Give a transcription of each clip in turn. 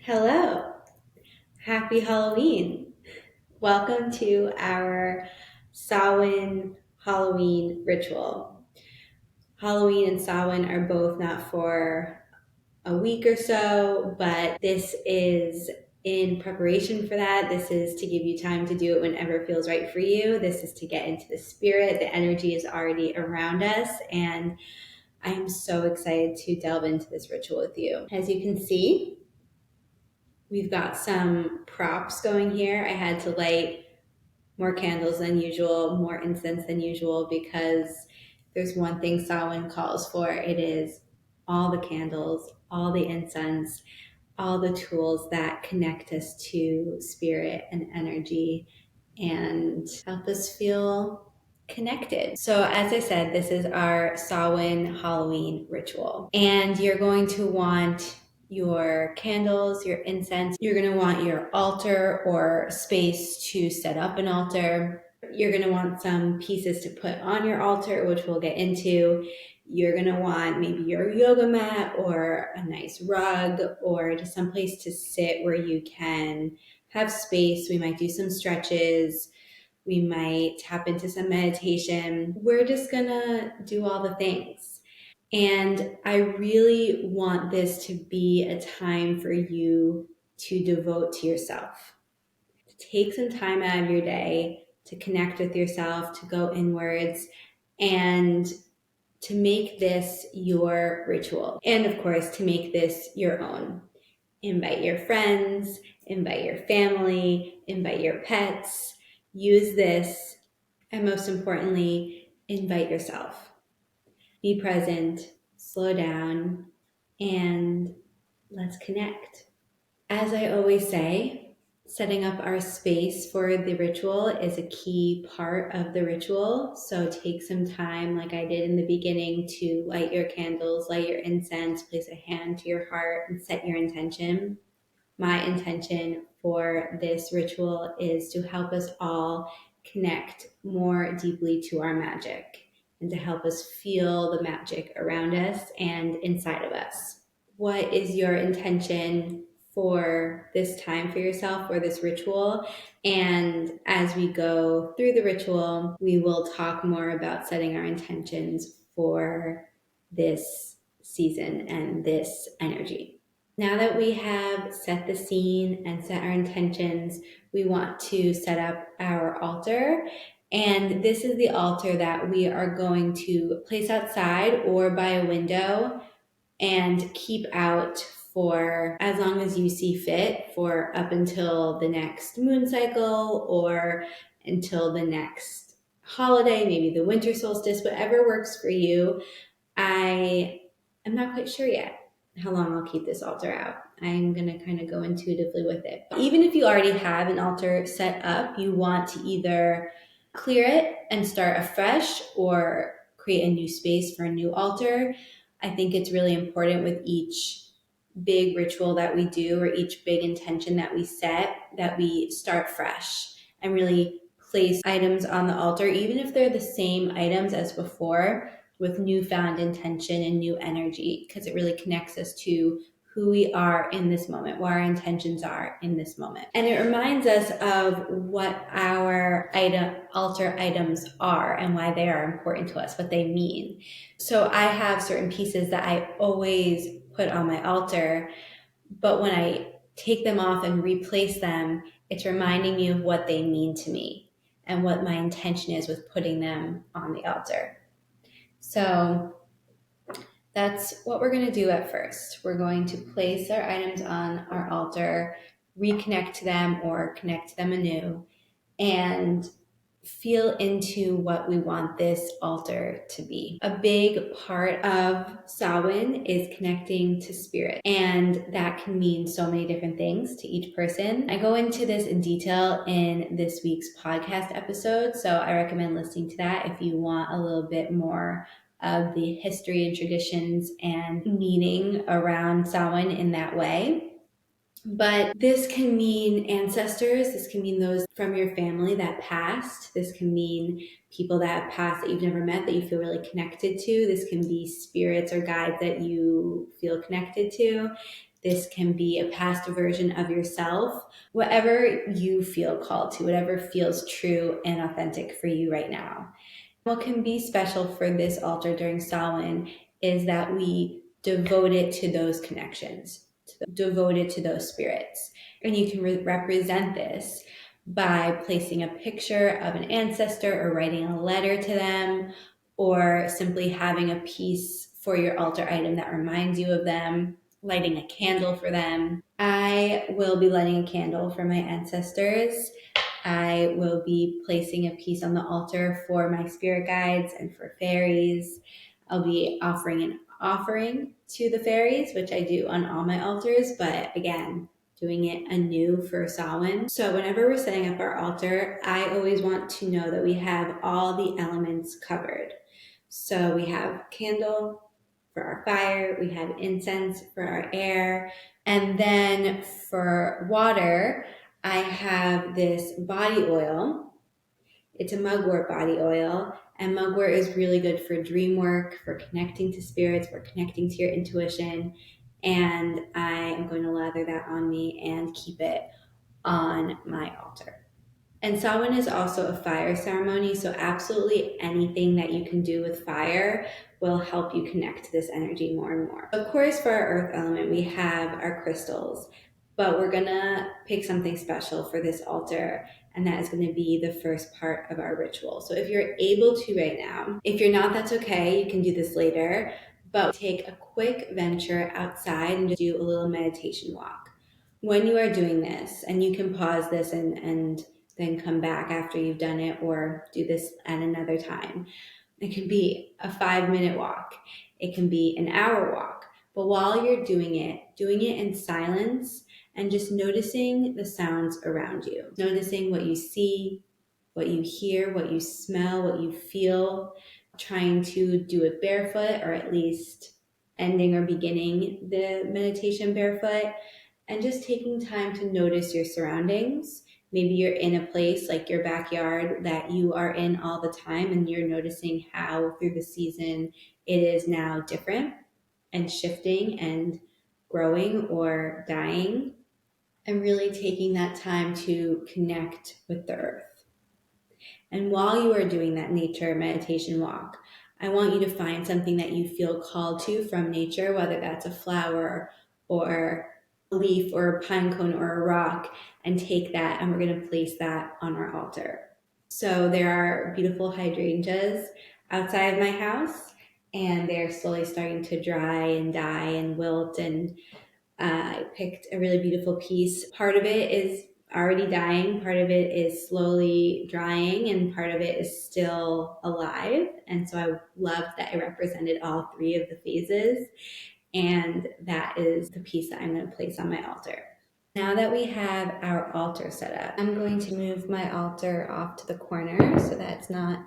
Hello, happy Halloween. Welcome to our Samhain Halloween ritual. Halloween and Samhain are both not for a week or so, but this is in preparation for that. This is to give you time to do it whenever it feels right for you. This is to get into the spirit. The energy is already around us, and I'm so excited to delve into this ritual with you. As you can see, we've got some props going here. I had to light more candles than usual, more incense than usual, because there's one thing Samhain calls for. It is all the candles, all the incense, all the tools that connect us to spirit and energy and help us feel connected. So as I said, this is our Samhain Halloween ritual. And you're going to want your candles, your incense. You're going to want your altar or space to set up an altar. You're going to want some pieces to put on your altar, which we'll get into. You're going to want maybe your yoga mat or a nice rug or just some place to sit where you can have space. We might do some stretches. We might tap into some meditation. We're just going to do all the things. And I really want this to be a time for you to devote to yourself, to take some time out of your day, to connect with yourself, to go inwards, and to make this your ritual. And of course, to make this your own. Invite your friends, invite your family, invite your pets. Use this, and most importantly, invite yourself. Be present, slow down, and let's connect. As I always say, setting up our space for the ritual is a key part of the ritual. So take some time, like I did in the beginning, to light your candles, light your incense, place a hand to your heart, and set your intention. My intention for this ritual is to help us all connect more deeply to our magic and to help us feel the magic around us and inside of us. What is your intention for this time for yourself, for this ritual? And as we go through the ritual, we will talk more about setting our intentions for this season and this energy. Now that we have set the scene and set our intentions, we want to set up our altar. And this is the altar that we are going to place outside or by a window and keep out for as long as you see fit, for up until the next moon cycle or until the next holiday, maybe the winter solstice, whatever works for you. I am not quite sure yet how long I'll keep this altar out. I'm going to kind of go intuitively with it. Even if you already have an altar set up, you want to either clear it and start afresh or create a new space for a new altar. I think it's really important with each big ritual that we do or each big intention that we set that we start fresh and really place items on the altar, even if they're the same items as before, with newfound intention and new energy, because it really connects us to who we are in this moment, what our intentions are in this moment. And it reminds us of what our altar items are and why they are important to us, what they mean. So I have certain pieces that I always put on my altar, but when I take them off and replace them, it's reminding me of what they mean to me and what my intention is with putting them on the altar. So that's what we're going to do at first. We're going to place our items on our altar, reconnect to them or connect to them anew, and feel into what we want this altar to be. A big part of Samhain is connecting to spirit, and that can mean so many different things to each person. I go into this in detail in this week's podcast episode, so I recommend listening to that if you want a little bit more of the history and traditions and meaning around Samhain in that way. But this can mean ancestors. This can mean those from your family that passed. This can mean people that have passed that you've never met that you feel really connected to. This can be spirits or guides that you feel connected to. This can be a past version of yourself, whatever you feel called to, whatever feels true and authentic for you right now. What can be special for this altar during Samhain is that we devote it to those connections, devote it to those spirits. And you can represent this by placing a picture of an ancestor or writing a letter to them, or simply having a piece for your altar item that reminds you of them, lighting a candle for them. I will be lighting a candle for my ancestors. I will be placing a piece on the altar for my spirit guides and for fairies. I'll be offering an offering to the fairies, which I do on all my altars, but again, doing it anew for Samhain. So whenever we're setting up our altar, I always want to know that we have all the elements covered. So we have candle for our fire, we have incense for our air, and then for water, I have this body oil. It's a mugwort body oil, and mugwort is really good for dream work, for connecting to spirits, for connecting to your intuition. And I am going to lather that on me and keep it on my altar. And Samhain is also a fire ceremony, so absolutely anything that you can do with fire will help you connect to this energy more and more. Of course, for our earth element, we have our crystals, but we're gonna pick something special for this altar, and that is gonna be the first part of our ritual. So if you're able to right now, if you're not, that's okay, you can do this later, but take a quick venture outside and just do a little meditation walk. When you are doing this, and you can pause this and then come back after you've done it, or do this at another time. It can be a 5-minute walk. It can be an hour walk. But while you're doing it in silence and just noticing the sounds around you, noticing what you see, what you hear, what you smell, what you feel, trying to do it barefoot, or at least ending or beginning the meditation barefoot, and just taking time to notice your surroundings. Maybe you're in a place like your backyard that you are in all the time, and you're noticing how through the season it is now different and shifting and growing or dying, and really taking that time to connect with the earth. And while you are doing that nature meditation walk, I want you to find something that you feel called to from nature, whether that's a flower or a leaf or a pine cone or a rock, and take that, and we're going to place that on our altar. So there are beautiful hydrangeas outside of my house, and they're slowly starting to dry and die and wilt, and I picked a really beautiful piece. Part of it is already dying, part of it is slowly drying, and part of it is still alive. And so I loved that it represented all three of the phases. And that is the piece that I'm going to place on my altar. Now that we have our altar set up, I'm going to move my altar off to the corner so that it's not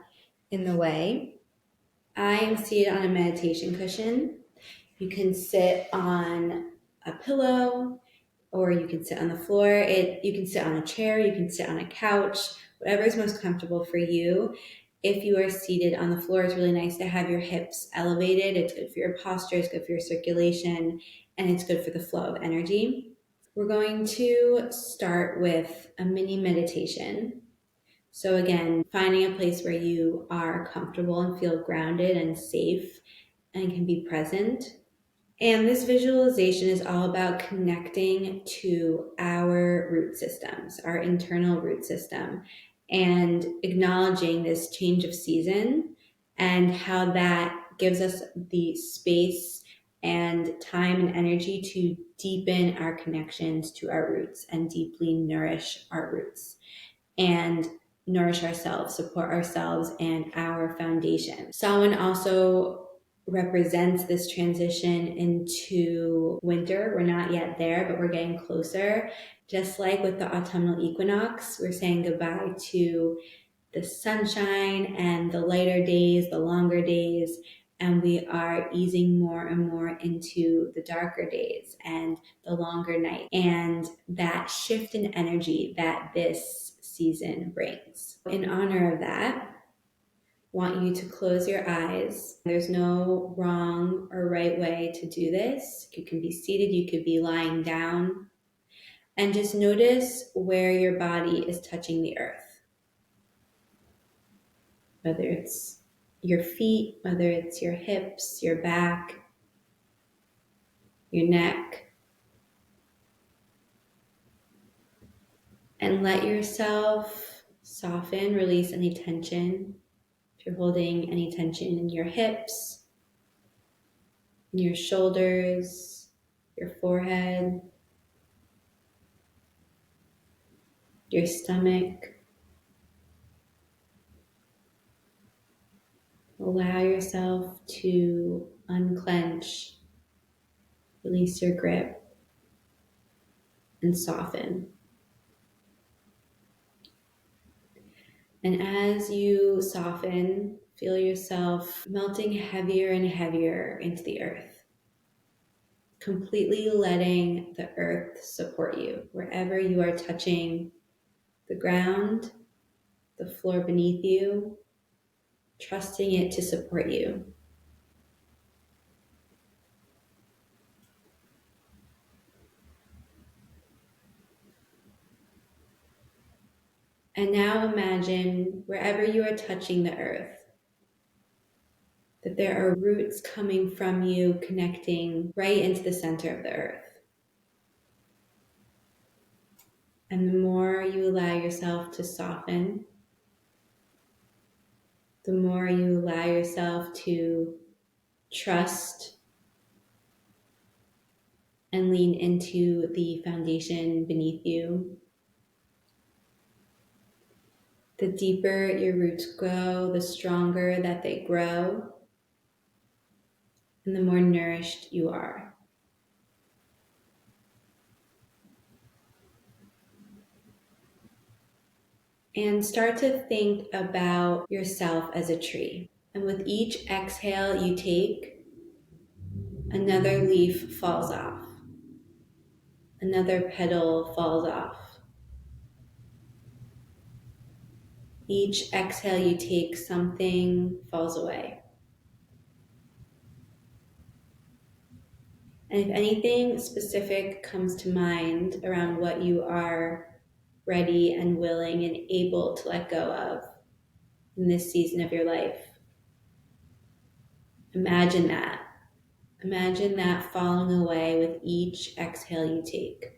in the way. I am seated on a meditation cushion. You can sit on a pillow, or you can sit on the floor. You can sit on a chair, you can sit on a couch, whatever is most comfortable for you. If you are seated on the floor, it's really nice to have your hips elevated. It's good for your posture, it's good for your circulation, and it's good for the flow of energy. We're going to start with a mini meditation. So again, finding a place where you are comfortable and feel grounded and safe and can be present. And this visualization is all about connecting to our root systems, our internal root system, and acknowledging this change of season and how that gives us the space and time and energy to deepen our connections to our roots and deeply nourish our roots and nourish ourselves, support ourselves and our foundation. Samhain also represents this transition into winter. We're not yet there, but we're getting closer. Just like with the autumnal equinox, we're saying goodbye to the sunshine and the lighter days, the longer days, and we are easing more and more into the darker days and the longer night, and that shift in energy that this season brings. In honor of that, want you to close your eyes. There's no wrong or right way to do this. You can be seated, you could be lying down, and just notice where your body is touching the earth. Whether it's your feet, whether it's your hips, your back, your neck. And let yourself soften, release any tension. If you're holding any tension in your hips, in your shoulders, your forehead, your stomach, allow yourself to unclench, release your grip, and soften. And as you soften, feel yourself melting heavier and heavier into the earth, completely letting the earth support you wherever you are touching the ground, the floor beneath you, trusting it to support you. And now imagine wherever you are touching the earth, that there are roots coming from you, connecting right into the center of the earth. And the more you allow yourself to soften, the more you allow yourself to trust and lean into the foundation beneath you, the deeper your roots go, the stronger that they grow, and the more nourished you are. And start to think about yourself as a tree. And with each exhale you take, another leaf falls off, another petal falls off. Each exhale you take, something falls away. And if anything specific comes to mind around what you are ready and willing and able to let go of in this season of your life, imagine that. Imagine that falling away with each exhale you take.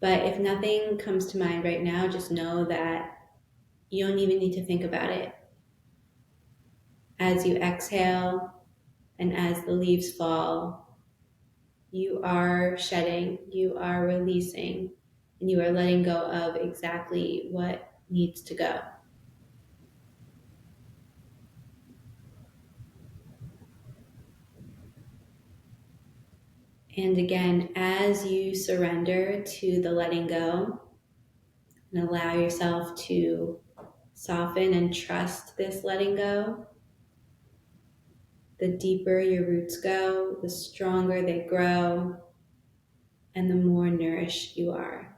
But if nothing comes to mind right now, just know that you don't even need to think about it. As you exhale and as the leaves fall, you are shedding, you are releasing, and you are letting go of exactly what needs to go. And again, as you surrender to the letting go and allow yourself to soften and trust this letting go, the deeper your roots go, the stronger they grow, and the more nourished you are.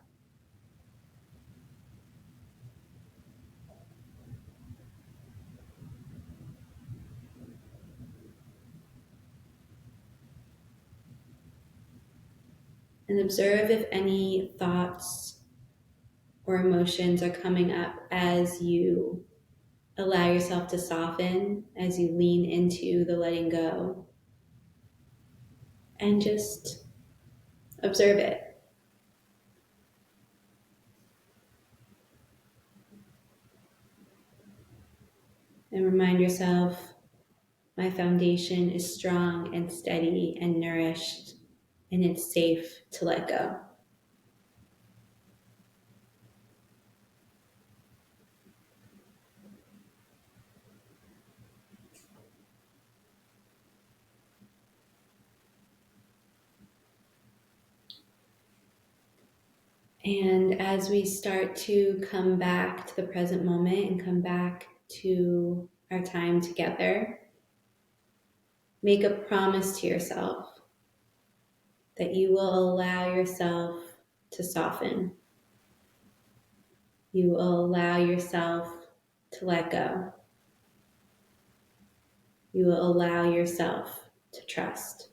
And observe if any thoughts or emotions are coming up as you allow yourself to soften, as you lean into the letting go. And just observe it. And remind yourself, my foundation is strong and steady and nourished, and it's safe to let go. And as we start to come back to the present moment and come back to our time together, make a promise to yourself that you will allow yourself to soften. You will allow yourself to let go. You will allow yourself to trust.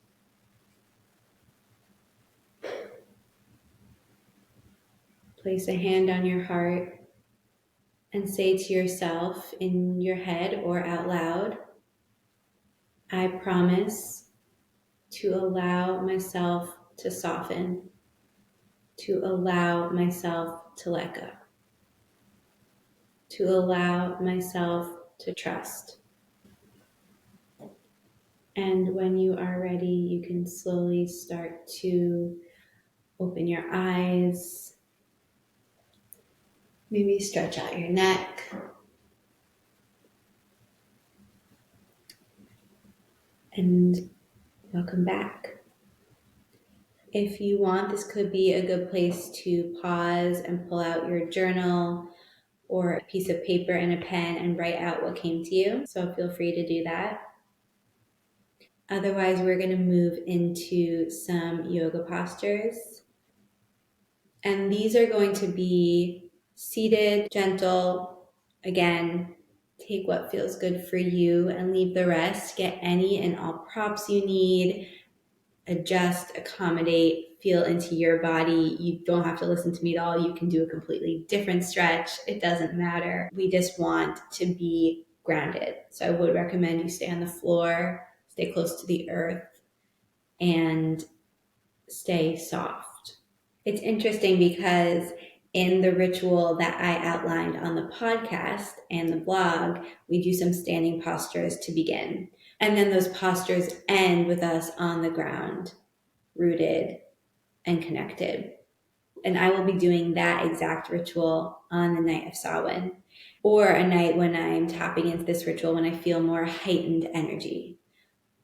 Place a hand on your heart and say to yourself in your head or out loud, I promise to allow myself to soften, to allow myself to let go, to allow myself to trust. And when you are ready, you can slowly start to open your eyes, maybe stretch out your neck. And welcome back. If you want, this could be a good place to pause and pull out your journal or a piece of paper and a pen and write out what came to you. So feel free to do that. Otherwise, we're going to move into some yoga postures. And these are going to be seated, gentle. Again, take what feels good for you and leave the rest. Get any and all props you need. Adjust, accommodate, feel into your body. You don't have to listen to me at all. You can do a completely different stretch. It doesn't matter. We just want to be grounded. So I would recommend you stay on the floor, stay close to the earth, and stay soft. It's interesting because in the ritual that I outlined on the podcast and the blog, we do some standing postures to begin. And then those postures end with us on the ground, rooted and connected. And I will be doing that exact ritual on the night of Samhain, or a night when I'm tapping into this ritual when I feel more heightened energy.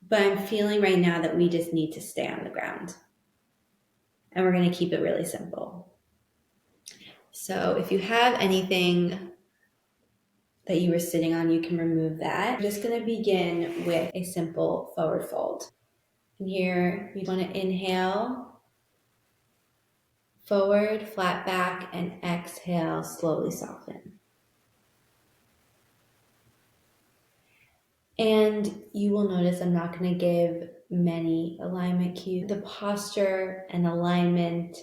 But I'm feeling right now that we just need to stay on the ground. And we're going to keep it really simple. So if you have anything that you were sitting on, you can remove that. I'm just going to begin with a simple forward fold. And here we want to inhale, forward, flat back, and exhale, slowly soften. And you will notice I'm not going to give many alignment cues. The posture and alignment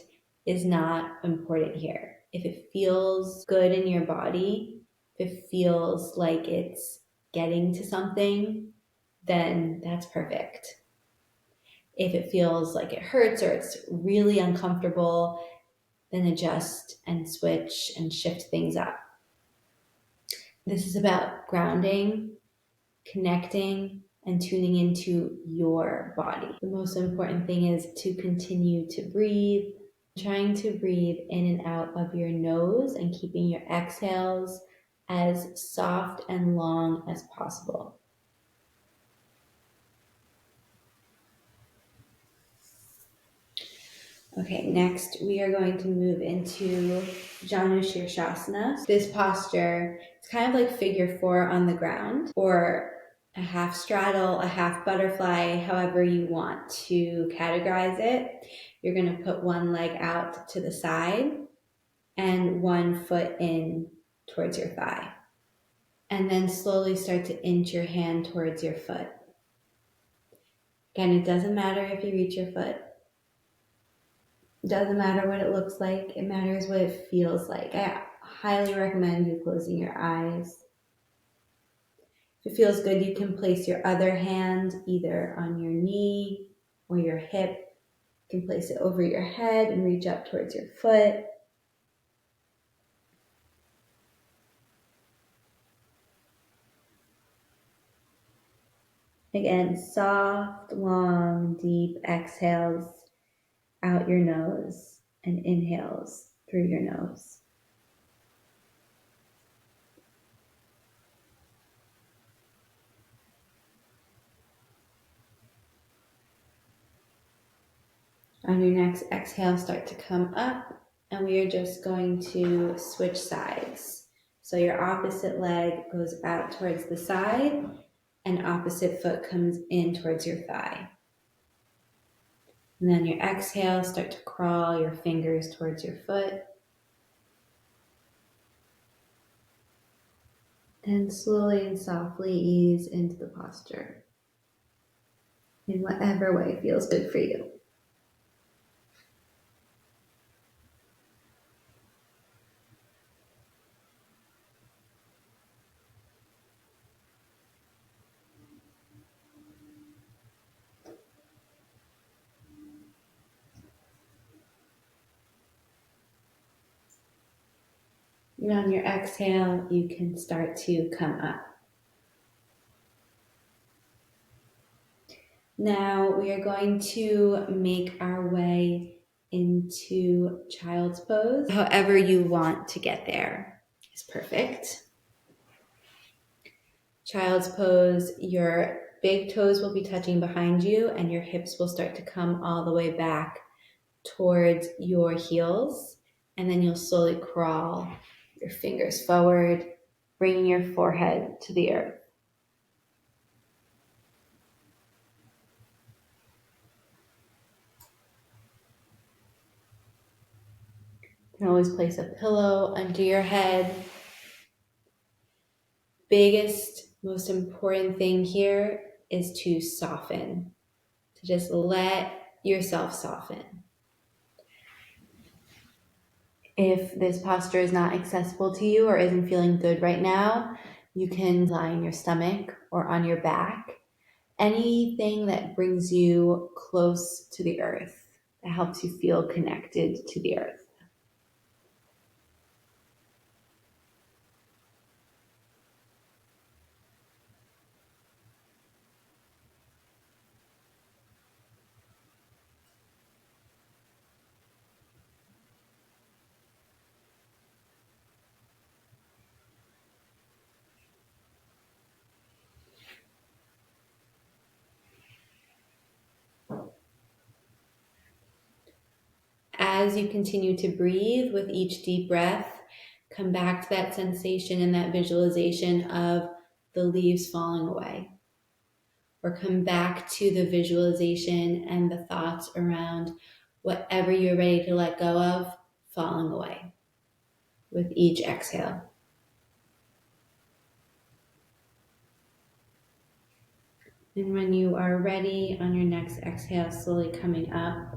is not important here. If it feels good in your body, if it feels like it's getting to something, then that's perfect. If it feels like it hurts or it's really uncomfortable, then adjust and switch and shift things up. This is about grounding, connecting, and tuning into your body. The most important thing is to continue to breathe, trying to breathe in and out of your nose and keeping your exhales as soft and long as possible. Okay, next we are going to move into Janu Shirshasana. This posture is kind of like figure four on the ground, or a half straddle, a half butterfly, however you want to categorize it. You're going to put one leg out to the side and one foot in towards your thigh. And then slowly start to inch your hand towards your foot. Again, it doesn't matter if you reach your foot. It doesn't matter what it looks like. It matters what it feels like. I highly recommend you closing your eyes. If it feels good, you can place your other hand either on your knee or your hip. You can place it over your head and reach up towards your foot. Again, soft, long, deep exhales out your nose and inhales through your nose. On your next exhale, start to come up, and we are just going to switch sides. So your opposite leg goes out towards the side, and opposite foot comes in towards your thigh. And then your exhale, start to crawl your fingers towards your foot. And slowly and softly ease into the posture in whatever way feels good for you. And on your exhale, you can start to come up. Now we are going to make our way into child's pose. However you want to get there is perfect. Child's pose, your big toes will be touching behind you and your hips will start to come all the way back towards your heels. And then you'll slowly crawl your fingers forward, bringing your forehead to the earth. You can always place a pillow under your head. Biggest, most important thing here is to soften, to just let yourself soften. If this posture is not accessible to you or isn't feeling good right now, you can lie on your stomach or on your back. Anything that brings you close to the earth, that helps you feel connected to the earth. As you continue to breathe with each deep breath, come back to that sensation and that visualization of the leaves falling away. Or come back to the visualization and the thoughts around whatever you're ready to let go of falling away with each exhale. And when you are ready, on your next exhale, slowly coming up.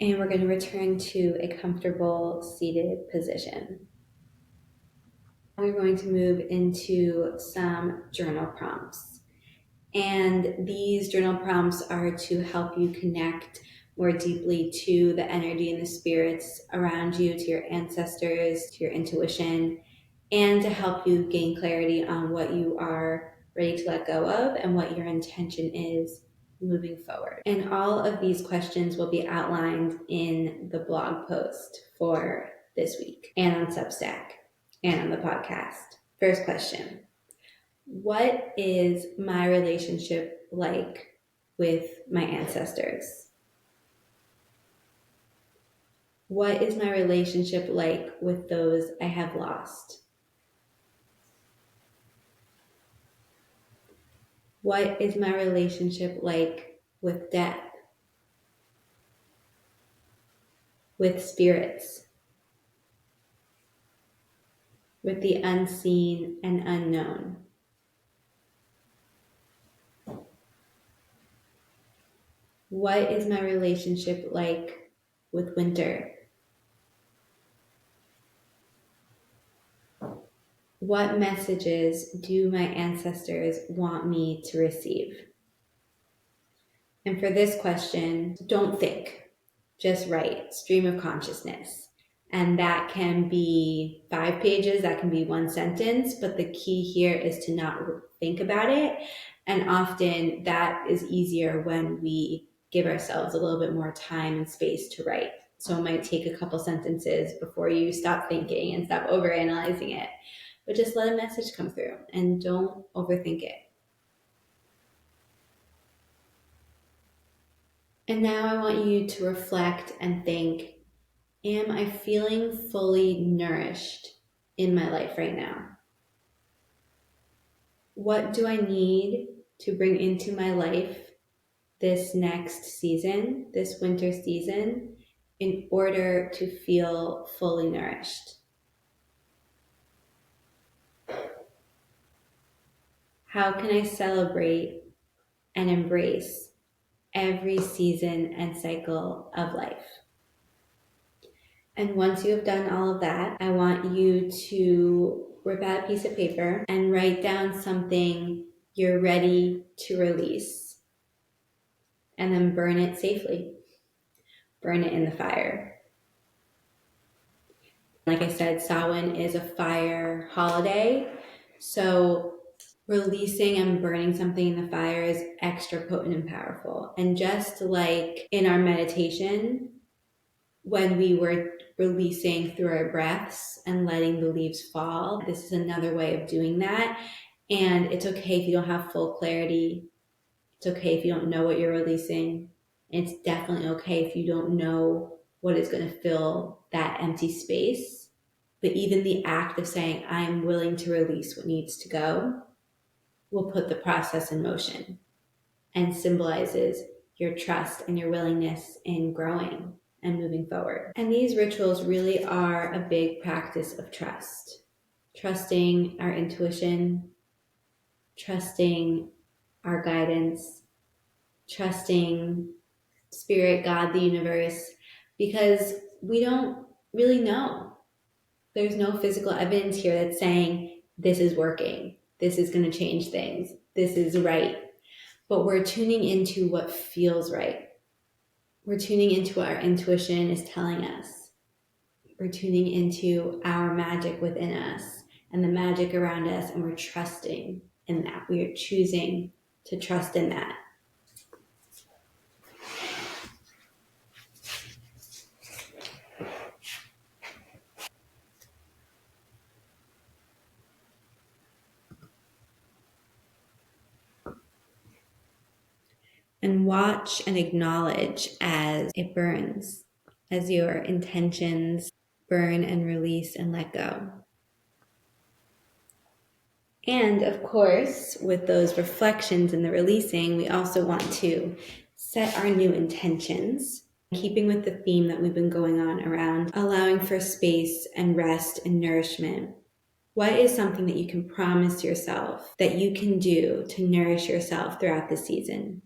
And we're going to return to a comfortable seated position. We're going to move into some journal prompts. And these journal prompts are to help you connect more deeply to the energy and the spirits around you, to your ancestors, to your intuition, and to help you gain clarity on what you are ready to let go of and what your intention is moving forward. And all of these questions will be outlined in the blog post for this week and on Substack and on the podcast. First question: what is my relationship like with my ancestors? What is my relationship like with those I have lost? What is my relationship like with death? With spirits? With the unseen and unknown? What is my relationship like with winter? What messages do my ancestors want me to receive? And for this question, don't think, just write, stream of consciousness. And that can be 5 pages, that can be 1 sentence, but the key here is to not think about it. And often that is easier when we give ourselves a little bit more time and space to write. So it might take a couple sentences before you stop thinking and stop overanalyzing it. But just let a message come through and don't overthink it. And now I want you to reflect and think, am I feeling fully nourished in my life right now? What do I need to bring into my life this next season, this winter season, in order to feel fully nourished? How can I celebrate and embrace every season and cycle of life? And once you have done all of that, I want you to rip out a piece of paper and write down something you're ready to release, and then burn it safely. Burn it in the fire. Like I said, Samhain is a fire holiday, so releasing and burning something in the fire is extra potent and powerful. And just like in our meditation, when we were releasing through our breaths and letting the leaves fall, this is another way of doing that. And it's okay if you don't have full clarity. It's okay if you don't know what you're releasing. And it's definitely okay if you don't know what is going to fill that empty space. But even the act of saying, I'm willing to release what needs to go, will put the process in motion and symbolizes your trust and your willingness in growing and moving forward. And these rituals really are a big practice of trust. Trusting our intuition, trusting our guidance, trusting spirit, God, the universe, because we don't really know. There's no physical evidence here that's saying this is working, this is going to change things, this is right. But we're tuning into what feels right. We're tuning into what our intuition is telling us. We're tuning into our magic within us and the magic around us, and we're trusting in that. We are choosing to trust in that. And watch and acknowledge as it burns, as your intentions burn and release and let go. And of course, with those reflections and the releasing, we also want to set our new intentions, keeping with the theme that we've been going on around allowing for space and rest and nourishment. What is something that you can promise yourself that you can do to nourish yourself throughout the season?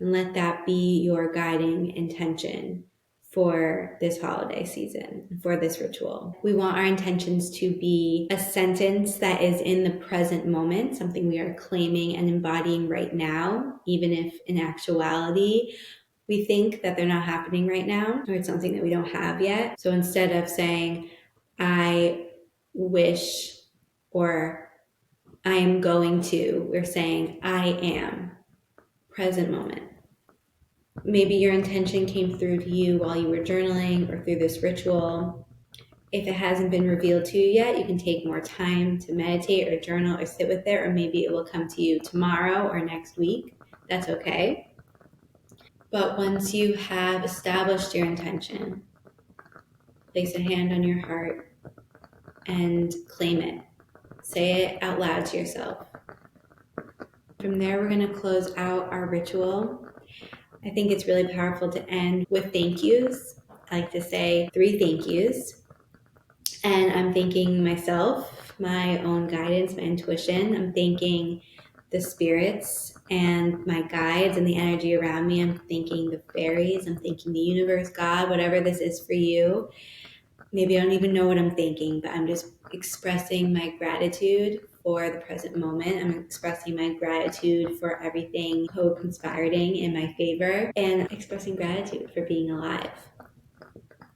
And let that be your guiding intention for this holiday season, for this ritual. We want our intentions to be a sentence that is in the present moment, something we are claiming and embodying right now, even if in actuality we think that they're not happening right now, or it's something that we don't have yet. So instead of saying, I wish, or I am going to, we're saying, I am, present moment. Maybe your intention came through to you while you were journaling or through this ritual. If it hasn't been revealed to you yet, you can take more time to meditate or journal or sit with it, or maybe it will come to you tomorrow or next week. That's okay. But once you have established your intention, place a hand on your heart and claim it. Say it out loud to yourself. From there, we're going to close out our ritual. I think it's really powerful to end with thank yous. I like to say 3 thank yous. And I'm thanking myself, my own guidance, my intuition. I'm thanking the spirits and my guides and the energy around me. I'm thanking the fairies. I'm thanking the universe, God, whatever this is for you. Maybe I don't even know what I'm thinking, but I'm just expressing my gratitude for the present moment. I'm expressing my gratitude for everything co-conspiring in my favor, and expressing gratitude for being alive.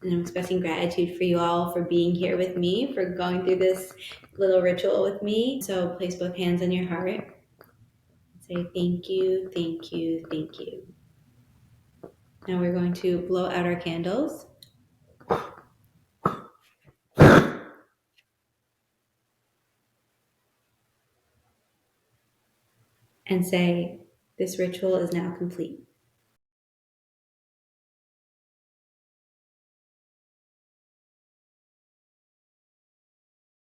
And I'm expressing gratitude for you all for being here with me, for going through this little ritual with me. So place both hands on your heart. Say thank you, thank you, thank you. Now we're going to blow out our candles. And say, this ritual is now complete.